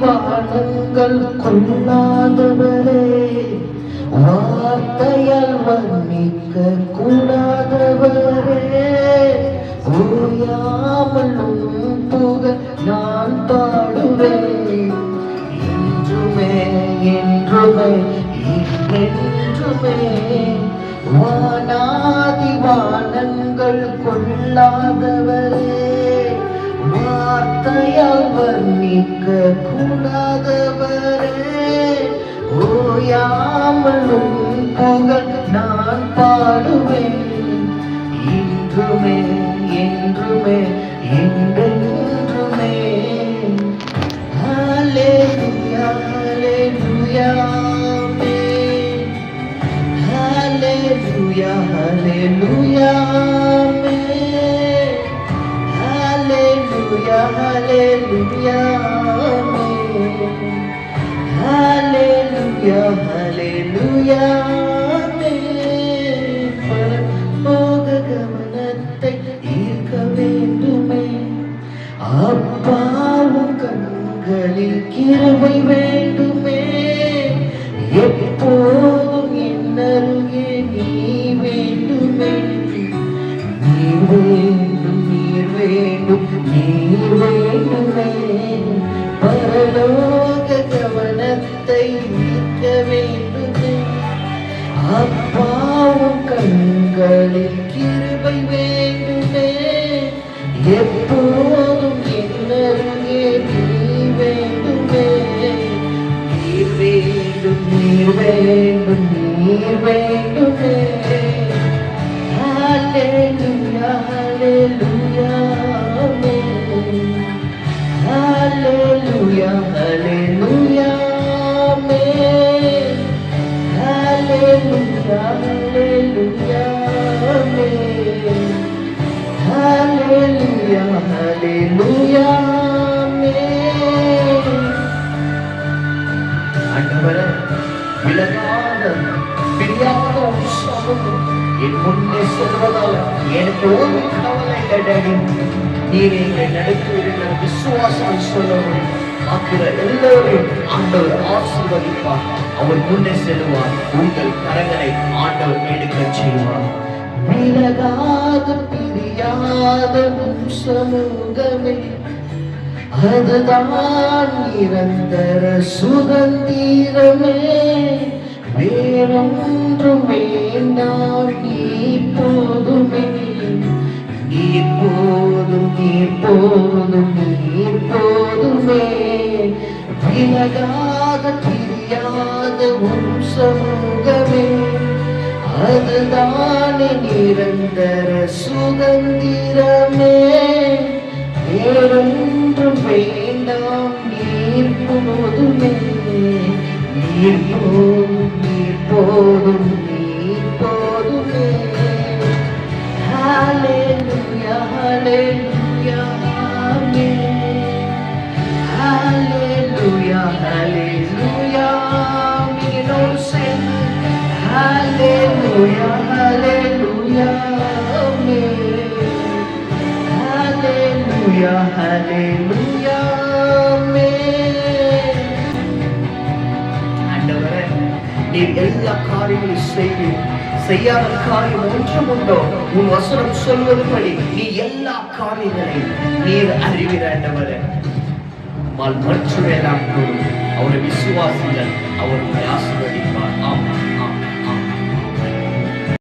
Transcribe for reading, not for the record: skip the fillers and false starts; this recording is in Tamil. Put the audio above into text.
வானங்கள் கொள்ளாதவரே, வார்த்தையால் வர்ணிக்க கூடாதவரே, ஓயாமலும் புகழ் நான் பாடுவேன். என்றுமே என்றுமே என்றுமே வானாதி வானங்கள் கொள்ளாதவரே, வார்த்தையால் வர்ணிக்க கூடாதவரே, ஓயாமலும் புகழ் நான் பாடுவேன். இன்றுமே என்றுமே என்றென்றுமே. ஹல்லேலூயா ஹல்லேலூயா ஆமென். ஹல்லேலூயா ஹல்லேலூயா ஆமென். ஹல்லேலூயா ஹல்லேலூயா ஆமென். ஹல்லேலூயா ஹல்லேலூயா ஆமென். பரலோக கவனத்தை ஈர்க்க வேண்டுமே, அப்பாவும் கண்களில் கிருபை வேண்டுமே, எப்போதும் என்னருகே நீ வேண்டுமே. நீர் வேண்டும் நீர் வேண்டும் நீர் வேண்டுமே, பரலோக கவனத்தை ஈர்க்க வேண்டுமே, அப்பாவும் கண்களில் கிருபை வேண்டுமே, எப்போதும் என்னருகே நீ வேண்டுமே. நீர் வேண்டும் நீர் வேண்டும் நீர் வேண்டுமே. ஹல்லேலூயா ஹல்லேலூயா ஆமென். ஹல்லேலூயா ஹல்லேலூயா ஆமென். ஹல்லேலூயா ஹல்லேலூயா ஆமென். ஹல்லேலூயா ஹல்லேலூயா ஆமென். ஆண்டவரே, விலகாத பிரியாத சமூகம் என் முன்னே செல்வதால் எனக்கு ஒரு கவலை இல்லை. நீர் எங்களை நடத்துவீர்கள் விசுவாசம் சொல்லவும் ஆக்கிற எல்லோரையும் ஆண்டவர் ஆசீர்வதிப்பார். அவர் முன்னே செல்வார். உங்கள் கரங்களை ஆண்டவர் எடுக்க செய்வார். விலகாத பிரியாத சமூகமே, அதுதான் நிரந்தர சுதந்திரமே. வேறொன்றும் வேண்டாம், நீ போதுமே. நீர் போதும் நீர் போதும் நீர் போதுமே. விலகாத பிரியாத சமூகமே, அதுதானே நிரந்தர சுதந்திரமே. வேறொன்றும் வேண்டாம், நீர் போதுமே. நீர் போதும் நீர் போதும் நீர் போதுமே. ஹல்லேலூயா ஹல்லேலூயா ஆமென். ஹல்லேலூயா ஹல்லேலூயா ஆமென். என்னோடு சேர்ந்து ஹல்லேலூயா ஹல்லேலூயா ஆமென். ஹல்லேலூயா ஹல்லேலூயா ஆமென். ஆண்டவரே, நீர் எல்லா காரியங்களையும் செய்வீர். செய்யாத காரியம் ஒன்றும் உண்டோ? உன் வசனம் சொல்வதுபடி நீ எல்லா காரியங்களையும் நீர் அறிவீர். ஆண்டவரே, மற்றும் எல்லாம் அவரை விசுவாசிகள் அவருடைய ஆசீர்வதிப்பார்.